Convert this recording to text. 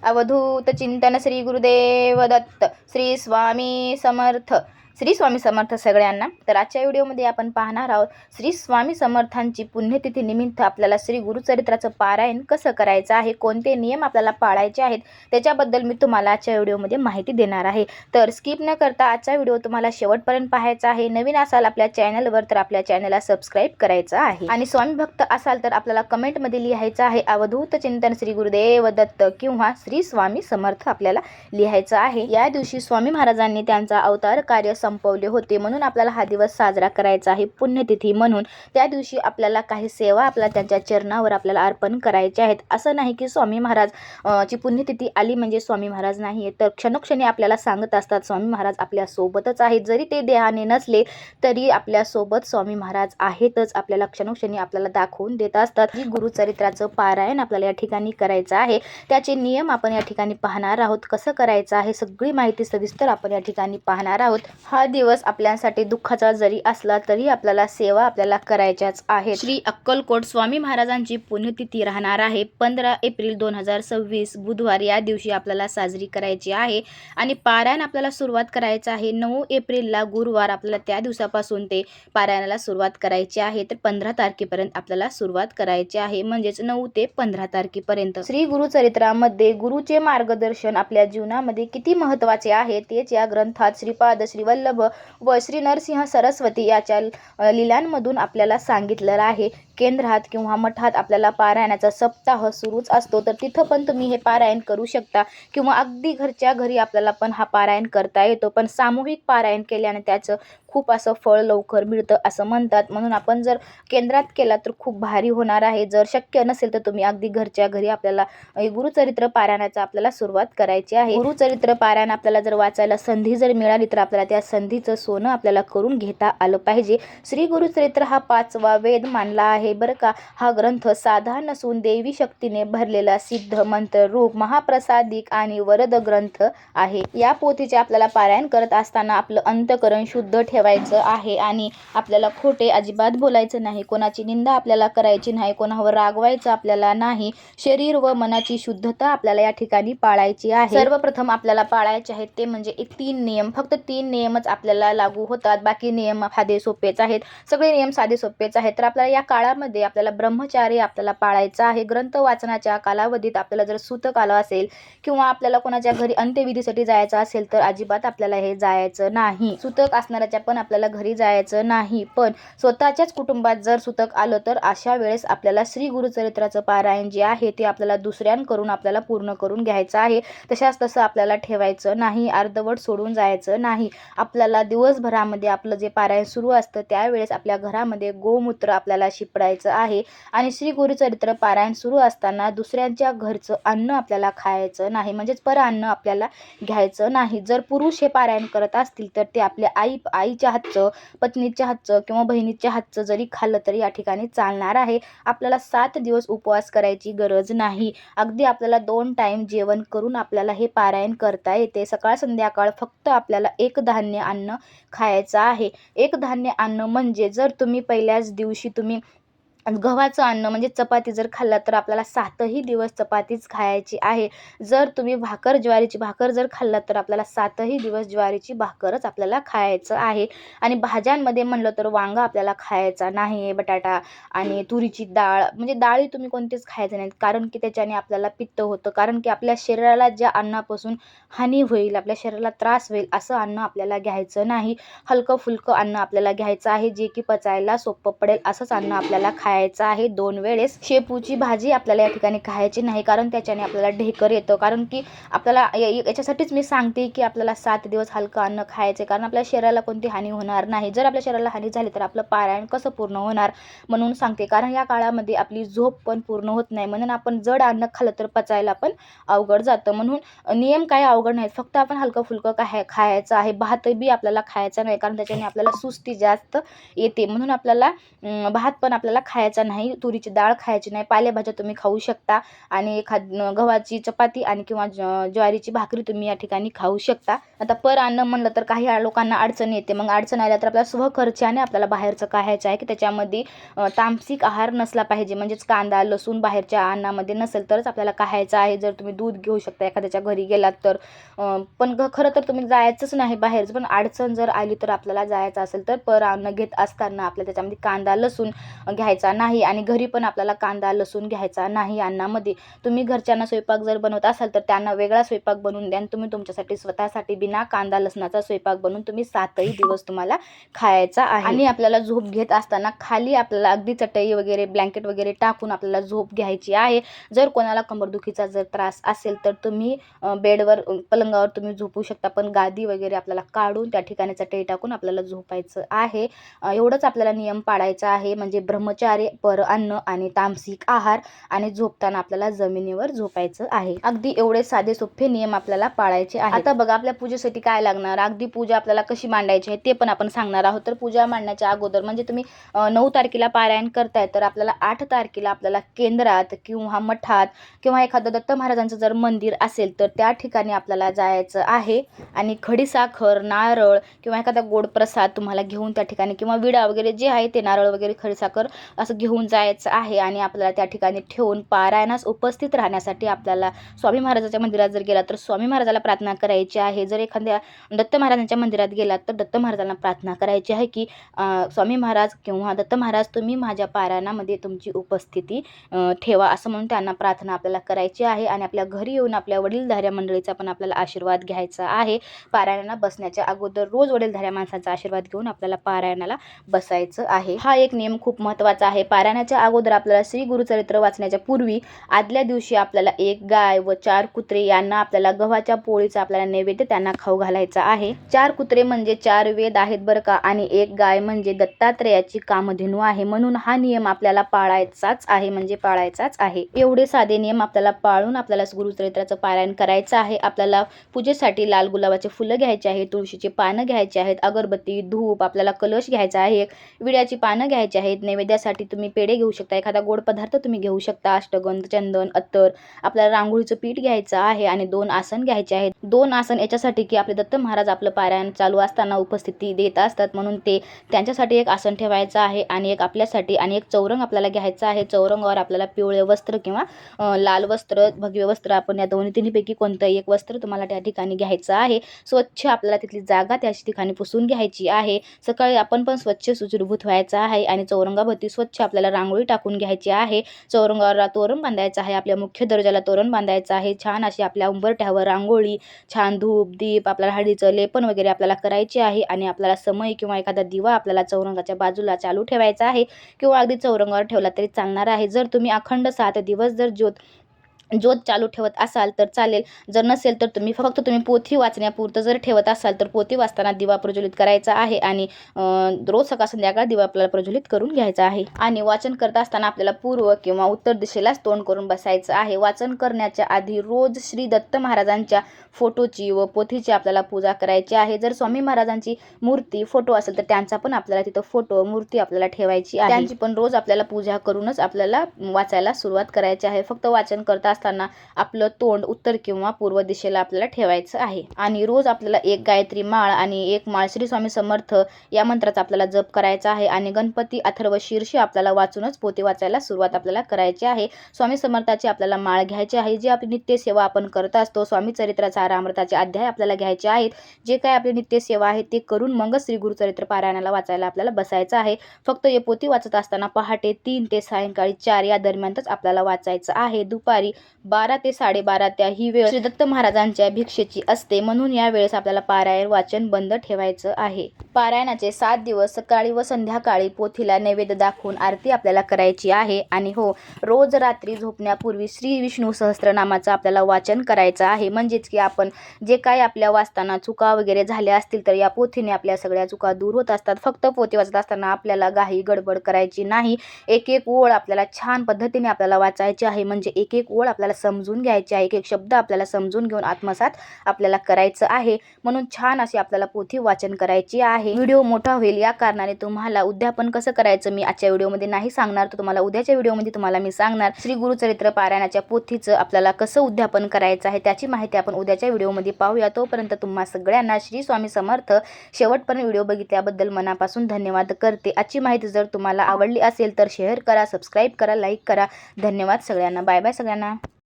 अवधूत चिंतन श्री गुरुदेव दत्त. श्री स्वामी समर्थ. श्री स्वामी समर्थ सगळ्यांना. तर आजच्या व्हिडिओमध्ये आपण पाहणार आहोत श्री स्वामी समर्थांची पुण्यतिथी निमित्त आपल्याला श्री गुरुचरित्राचं पारायण कसं करायचं आहे, कोणते नियम आपल्याला पाळायचे आहेत, त्याच्याबद्दल मी तुम्हाला आजच्या व्हिडिओमध्ये माहिती देणार आहे. तर स्किप न करता आजचा व्हिडिओ तुम्हाला शेवटपर्यंत पाहायचा आहे. नवीन असाल आपल्या चॅनलवर तर आपल्या चॅनलला सबस्क्राईब करायचं आहे आणि स्वामी भक्त असाल तर आपल्याला कमेंटमध्ये लिहायचं आहे अवधूत चिंतन श्री गुरुदेव दत्त किंवा श्री स्वामी समर्थ आपल्याला लिहायचं आहे. या दिवशी स्वामी महाराजांनी त्यांचा अवतार कार्य संपवले होते, म्हणून आपल्याला हा दिवस साजरा करायचा आहे पुण्यतिथी म्हणून. त्या दिवशी आपल्याला काही सेवा आपल्याला त्यांच्या चरणावर आपल्याला अर्पण करायचे आहेत. असं नाही की स्वामी महाराज ची पुण्यतिथी आली म्हणजे स्वामी महाराज नाही, तर क्षणोक्षणी आपल्याला सांगत असतात स्वामी महाराज आपल्या सोबतच आहेत. जरी ते देहाने नसले तरी आपल्या सोबत स्वामी महाराज आहेतच, आपल्याला क्षणोक्षणी आपल्याला दाखवून देत असतात. गुरुचरित्राचं पारायण आपल्याला या ठिकाणी करायचं आहे. त्याचे नियम आपण या ठिकाणी पाहणार आहोत. कसं करायचं आहे सगळी माहिती सविस्तर आपण या ठिकाणी पाहणार आहोत. हा दिवस आपल्यासाठी दुःखाचा जरी असला तरी आपल्याला सेवा आपल्याला करायच्याच आहे. श्री अक्कलकोट स्वामी महाराजांची पुण्यतिथी राहणार आहे 15 एप्रिल 2026 बुधवार. या दिवशी आपल्याला साजरी करायची आहे आणि पारायण आपल्याला सुरुवात करायचं आहे 9 एप्रिलला गुरुवार. आपल्याला त्या दिवसापासून ते पारायणाला सुरुवात करायची आहे. तर 15 तारखेपर्यंत आपल्याला सुरुवात करायची आहे, म्हणजेच 9 ते 15 तारखेपर्यंत. श्री गुरुचरित्रामध्ये गुरुचे मार्गदर्शन आपल्या जीवनामध्ये किती महत्त्वाचे आहे तेच या ग्रंथात श्रीपाद श्रीवल्लभ व श्री नरसिंह सरस्वती याच्या लीलांमधून आपल्याला सांगितलेलं आहे. केंद्रात किंवा मठात आपल्याला पारायणाचा सप्ताह सुरूच असतो, तर तिथं पण तुम्ही हे पारायण करू शकता किंवा अगदी घरच्या घरी आपल्याला पण हा पारायण करता येतो. पण सामूहिक पारायण केल्याने त्याचं खूप असं फळ लवकर मिळतं असं म्हणतात, म्हणून आपण जर केंद्रात केला तर खूप भारी होणार आहे. जर शक्य नसेल तर तुम्ही अगदी घरच्या घरी आपल्याला गुरुचरित्र पारायणाचा आपल्याला सुरुवात करायची आहे. गुरुचरित्र पारायण आपल्याला जर वाचायला संधी जर मिळाली तर आपल्याला त्या संधीचं सोनं आपल्याला करून घेता आलं पाहिजे. श्री गुरुचरित्र हा 5वा वेद मानला आहे बरं का. हा ग्रंथ साधा नसून देवी शक्तीने भरलेला सिद्ध मंत्र रूप महाप्रसादिक आणि वरद ग्रंथ आहे. या पोथीचे आपल्याला पारायण करत असताना आपलं अंतकरण शुद्ध ठेवायचं आहे आणि आपल्याला खोटे अजिबात बोलायचं नाही, कोणाची निंदा आपल्याला करायची नाही, कोणावर रागवायचं आपल्याला नाही. शरीर व मनाची शुद्धता आपल्याला या ठिकाणी पाळायची आहे. सर्वप्रथम आपल्याला पाळायचे आहेत ते म्हणजे 3 नियम. फक्त 3 नियमच आपल्याला लागू होतात, बाकी नियम साधे सोपेच आहेत. सगळे नियम साधे सोपेच आहेत. तर आपल्याला या काळामध्ये आपल्याला ब्रह्मचार्य आपल्याला पाळायचं आहे. ग्रंथ वाचनाच्या कालावधीत आपल्याला जर सूतक आलं असेल किंवा आपल्याला कोणाच्या घरी अंत्यविधीसाठी जायचं असेल तर अजिबात आपल्याला हे जायचं नाही. सूतक असणाऱ्याच्या पण आपल्याला घरी जायचं नाही. पण स्वतःच्याच कुटुंबात जर सूतक आलं तर अशा वेळेस आपल्याला श्री गुरुचरित्राचं पारायण जे आहे ते आपल्याला दुसऱ्यांकडून आपल्याला पूर्ण करून घ्यायचं आहे. तशाच तसं आपल्याला ठेवायचं नाही, अर्धवट सोडून जायचं नाही. आपल्याला दिवसभरामध्ये आपलं जे पारायण सुरू असतं त्यावेळेस आपल्या घरामध्ये गोमूत्र आपल्याला शिपडायचं आहे आणि श्री गुरुचरित्र पारायण सुरू असताना दुसऱ्यांच्या घरचं अन्न आपल्याला खायचं नाही, म्हणजेच परअन्न आपल्याला घ्यायचं नाही. जर पुरुष हे पारायण करत असतील तर ते आपल्या आईच्या हातचं, पत्नीच्या हातचं किंवा बहिणीच्या हातचं जरी खाल्लं तरी या ठिकाणी चालणार आहे. आपल्याला 7 दिवस उपवास करायची गरज नाही. अगदी आपल्याला 2 टाईम जेवण करून आपल्याला हे पारायण करता येते. सकाळ संध्याकाळ फक्त आपल्याला एक धान्य अन्न खायचं आहे. एक धान्य अन्न म्हणजे जर तुम्ही पहिल्याच दिवशी तुम्ही गव्हाचं अन्न म्हणजे चपाती जर खाल्ला तर आपल्याला 7ही दिवस चपातीच खायची आहे. जर तुम्ही ज्वारीची भाकर जर खाल्ला तर आपल्याला 7ही दिवस ज्वारीची भाकरच आपल्याला खायचं आहे. आणि भाज्यांमध्ये म्हणलं तर वांगा आपल्याला खायचा नाही, बटाटा आणि तुरीची डाळ, म्हणजे डाळी तुम्ही कोणतेच खायचे नाहीत, कारण की त्याच्याने आपल्याला पित्त होतं. कारण की आपल्या शरीराला ज्या अन्नापासून हानी होईल, आपल्या शरीराला त्रास होईल असं अन्न आपल्याला घ्यायचं नाही. हलकं फुलकं अन्न आपल्याला घ्यायचं आहे, जे की पचायला सोपं पडेल असंच अन्न आपल्याला खायचं आहे. 2 वेळेस शेपूची भाजी आपल्याला या ठिकाणी खायची नाही, कारण त्याच्याने आपल्याला ढेकर येतं. कारण की आपल्याला याच्यासाठीच मी सांगते की आपल्याला 7 दिवस हलकं अन्न खायचे, कारण आपल्या शरीराला कोणती हानी होणार नाही. जर आपल्या शरीराला हानी झाली तर आपलं पारायण कसं पूर्ण होणार म्हणून सांगते. कारण या काळामध्ये आपली झोप पण पूर्ण होत नाही, म्हणून आपण जड अन्न खाल्लं तर पचायला पण अवघड जातं. म्हणून नियम काय अवघड नाहीत, फक्त आपण हलकं फुलकं खायचं आहे. भात बी आपल्याला खायचा नाही, कारण त्याच्याने आपल्याला सुस्ती जास्त येते, म्हणून आपल्याला भात पण आपल्याला खायचं खायचा नाही, तुरीची डाळ खायची नाही, पालेभाज्या तुम्ही खाऊ शकता आणि गव्हाची चपाती आणि किंवा ज्वारीची भाकरी तुम्ही या ठिकाणी खाऊ शकता. आता पर अन्न म्हणलं तर काही लोकांना अडचण येते. मग अडचण आल्या तर आपल्याला स्वखर्चाने आपल्याला बाहेरचं खायचं आहे की त्याच्यामध्ये तामसिक आहार नसला पाहिजे, म्हणजेच कांदा लसूण बाहेरच्या अन्नामध्ये नसेल तरच आपल्याला खायचं आहे. जर तुम्ही दूध घेऊ शकता एखाद्याच्या घरी गेलात तर, पण खरं तर तुम्ही जायचंच नाही बाहेरचं, पण अडचण जर आली तर आपल्याला जायचं असेल तर पर अन्न घेत असताना आपल्याला त्याच्यामध्ये कांदा लसूण घ्यायचा नाही आणि घरी पण आपल्याला कांदा लसूण घ्यायचा नाही अन्नामध्ये. तुम्ही घरच्यांना स्वयंपाक जर बनवत असाल तर त्यांना वेगळा स्वयंपाक बनवून द्या. तुम्ही तुमच्यासाठी स्वतःसाठी बिना कांदा लसणाचा स्वयंपाक बनवून तुम्ही 7ही दिवस तुम्हाला खायचा आहे. आणि आपल्याला झोप घेत असताना खाली आपल्याला अगदी चटई वगैरे ब्लँकेट वगैरे टाकून आपल्याला झोप घ्यायची आहे. जर कोणाला कंबरदुखीचा जर त्रास असेल तर तुम्ही बेडवर पलंगावर तुम्ही झोपू शकता, पण गादी वगैरे आपल्याला काढून त्या ठिकाणी चटई टाकून आपल्याला झोपायचं आहे. एवढंच आपल्याला नियम पाळायचा आहे, म्हणजे ब्रह्मचार्य, पर अन्न आणि तामसिक आहार आणि झोपताना आपल्याला जमिनीवर झोपायचं आहे. अगदी एवढे साधे सोपे नियम आपल्याला पाळायचे आहेत. आता बघा आपल्या पूजेसाठी काय लागणार, अगदी पूजा आपल्याला कशी मांडायची आहे ते पण आपण सांगणार आहोत. तर पूजा मांडण्याच्या अगोदर म्हणजे तुम्ही 9 तारखेला पारायण करताय तर आपल्याला 8 तारखेला आपल्याला केंद्रात किंवा मठात किंवा एखादं दत्त महाराजांचं जर मंदिर असेल तर त्या ठिकाणी आपल्याला जायचं आहे आणि खडीसाखर, नारळ किंवा एखादा गोड प्रसाद तुम्हाला घेऊन त्या ठिकाणी किंवा विडा वगैरे जे आहे ते नारळ वगैरे खडीसाखर असं घेऊन जायचं आहे आणि आपल्याला त्या ठिकाणी ठेवून पारायणास उपस्थित राहण्यासाठी आपल्याला स्वामी महाराजांच्या मंदिरात जर गेला तर स्वामी महाराजाला प्रार्थना करायची आहे. जर एखाद्या दत्त महाराजांच्या मंदिरात गेलात तर दत्त महाराजांना प्रार्थना करायची आहे की स्वामी महाराज किंवा दत्त महाराज तुम्ही माझ्या पारायणामध्ये तुमची उपस्थिती ठेवा, असं म्हणून त्यांना प्रार्थना आपल्याला करायची आहे. आणि आपल्या घरी येऊन आपल्या वडीलधाऱ्या मंडळीचा पण आपल्याला आशीर्वाद घ्यायचा आहे. पारायणाला बसण्याच्या अगोदर रोज वडीलधाऱ्या माणसांचा आशीर्वाद घेऊन आपल्याला पारायणाला बसायचं आहे. हा एक नियम खूप महत्त्वाचा आहे. पारायणाच्या अगोदर आपल्याला श्री गुरुचरित्र वाचण्याच्या पूर्वी आदल्या दिवशी आपल्याला 1 गाय व 4 कुत्रे यांना आपल्याला गव्हाच्या पोळीचा आपल्याला नैवेद्य त्यांना खाऊ घालायचा आहे. 4 कुत्रे म्हणजे 4 वेद आहेत बरं का, आणि 1 गाय म्हणजे दत्तात्रेयाची कामधेनू आहे. म्हणून हा नियम आपल्याला पाळायचाच आहे, म्हणजे पाळायचाच आहे. एवढे साधे नियम आपल्याला पाळून आपल्याला गुरुचरित्राचं पारायण करायचं आहे. आपल्याला पूजेसाठी लाल गुलाबाचे फुलं घ्यायचे आहेत, तुळशीची पानं घ्यायची आहेत, अगरबत्ती, धूप, आपल्याला कलश घ्यायचा आहे, विड्याची पानं घ्यायची आहेत. नैवेद्यासाठी तुम्ही पेढे घेऊ शकता, एखादा गोड पदार्थ तुम्ही घेऊ शकता, अष्टगंध, चंदन, अत्तर, आपल्याला रांगोळीचं पीठ घ्यायचं आहे आणि 2 आसन घ्यायचे आहेत. 2 आसन याच्यासाठी की आपले दत्त महाराज आपलं पारायण चालू असताना उपस्थिती देत असतात, म्हणून त्यांच्यासाठी एक आसन ठेवायचं आहे आणि एक आपल्यासाठी, आणि एक चौरंग आपल्याला घ्यायचं आहे. चौरंगावर आपल्याला पिवळे वस्त्र किंवा लाल वस्त्र, भगवे वस्त्र, आपण या दोन्ही तिन्हीपैकी कोणतंही एक वस्त्र तुम्हाला त्या ठिकाणी घ्यायचं आहे. स्वच्छ आपल्याला तिथली जागा त्या ठिकाणी पुसून घ्यायची आहे. सकाळी आपण पण स्वच्छ सुशोभित व्हायचं आहे आणि चौरंगाभोवती स्वच्छ आपल्याला रांगोळी टाकून घ्यायची आहे. चौरंगावर तोरण बांधायचं आहे, आपल्या मुख्य दरवाजाला तोरण बांधायचं आहे. छान अशी आपल्या उंबरठ्यावर रांगोळी, छान धूप दीप, आपल्याला हळदीचं लेपन वगैरे आपल्याला करायचे आहे आणि आपल्याला समय किंवा एखादा दिवा आपल्याला चौरंगाच्या बाजूला चालू ठेवायचा आहे किंवा अगदी चौरंगावर ठेवला तरी चालणार आहे. जर तुम्ही अखंड 7 दिवस जर ज्योत चालू ठेवत असाल तर चालेल. जर नसेल तर तुम्ही पोथी वाचण्यापुरतं जर ठेवत असाल तर पोथी वाचताना दिवा प्रज्वलित करायचा आहे आणि रोज सकाळ संध्याकाळ दिवा आपल्याला प्रज्वलित करून घ्यायचा आहे. आणि वाचन करत असताना आपल्याला पूर्व किंवा उत्तर दिशेलाच तोंड करून बसायचं आहे. वाचन करण्याच्या आधी रोज श्री दत्त महाराजांच्या फोटोची व पोथीची आपल्याला पूजा करायची आहे. जर स्वामी महाराजांची मूर्ती फोटो असेल तर त्यांचा पण आपल्याला तिथं फोटो मूर्ती आपल्याला ठेवायची आहे. त्यांची पण रोज आपल्याला पूजा करूनच आपल्याला वाचायला सुरुवात करायची आहे. फक्त वाचन करत असताना आपलं तोंड उत्तर किंवा पूर्व दिशेला आपल्याला ठेवायचं आहे. आणि रोज आपल्याला 1 गायत्री माळ आणि 1 माळ श्री स्वामी समर्थ या मंत्राचा आपल्याला जप करायचा आहे. आणि गणपती अथर्व शीर्ष आपल्याला वाचूनच पोथी वाचायला सुरुवात आपल्याला करायची आहे. स्वामी समर्थाची आपल्याला माळ घ्यायची आहे. जी आपली नित्यसेवा आपण करत असतो, स्वामी चरित्राचा अमृताचे अध्याय आपल्याला घ्यायचे आहेत. जे काय आपली नित्यसेवा आहे ते करून मग श्री गुरुचरित्र पारायणाला वाचायला आपल्याला बसायचं आहे. फक्त हे पोथी वाचत असताना पहाटे 3 ते सायंकाळी 4 या दरम्यानच आपल्याला वाचायचं आहे. दुपारी 12 ते 12:30 त्या ही वेळ श्री दत्त महाराजांच्या भिक्षेची असते, म्हणून या वेळेस आपल्याला पारायण वाचन बंद ठेवायचं आहे. पारायणाचे 7 दिवस सकाळी व संध्याकाळी पोथीला नैवेद्य दाखवून आरती आपल्याला करायची आहे. आणि हो, रोज रात्री झोपण्यापूर्वी श्री विष्णू सहस्त्रनामाचं आपल्याला वाचन करायचं आहे. म्हणजेच की आपण जे काय आपल्या वाचताना चुका वगैरे झाल्या असतील तर या पोथीने आपल्या सगळ्या चुका दूर होत असतात. फक्त पोथी वाचत असताना आपल्याला घाई गडबड करायची नाही. एक ओळ आपल्याला छान पद्धतीने आपल्याला वाचायची आहे. म्हणजे एक ओळ आपल्याला समजून घ्यायचे आहे, एक शब्द आपल्याला समजून घेऊन आत्मसात आपल्याला करायचं आहे. म्हणून छान अशी आपल्याला पोथी वाचन करायची आहे. व्हिडिओ मोठा होईल या कारणाने तुम्हाला उद्यापन कसं करायचं मी आजच्या व्हिडिओमध्ये नाही सांगणार, तर तुम्हाला उद्याच्या व्हिडिओमध्ये तुम्हाला मी सांगणार. श्री गुरुचरित्र पारायणाच्या पोथीचं आपल्याला कसं उद्यापन करायचं आहे त्याची माहिती आपण उद्याच्या व्हिडिओमध्ये पाहूया. तोपर्यंत तुम्हा सगळ्यांना श्री स्वामी समर्थ. शेवटपर्यंत व्हिडिओ बघितल्याबद्दल मनापासून धन्यवाद करते. आजची माहिती जर तुम्हाला आवडली असेल तर शेअर करा, सबस्क्राईब करा, लाईक करा. धन्यवाद सगळ्यांना. बाय बाय सगळ्यांना.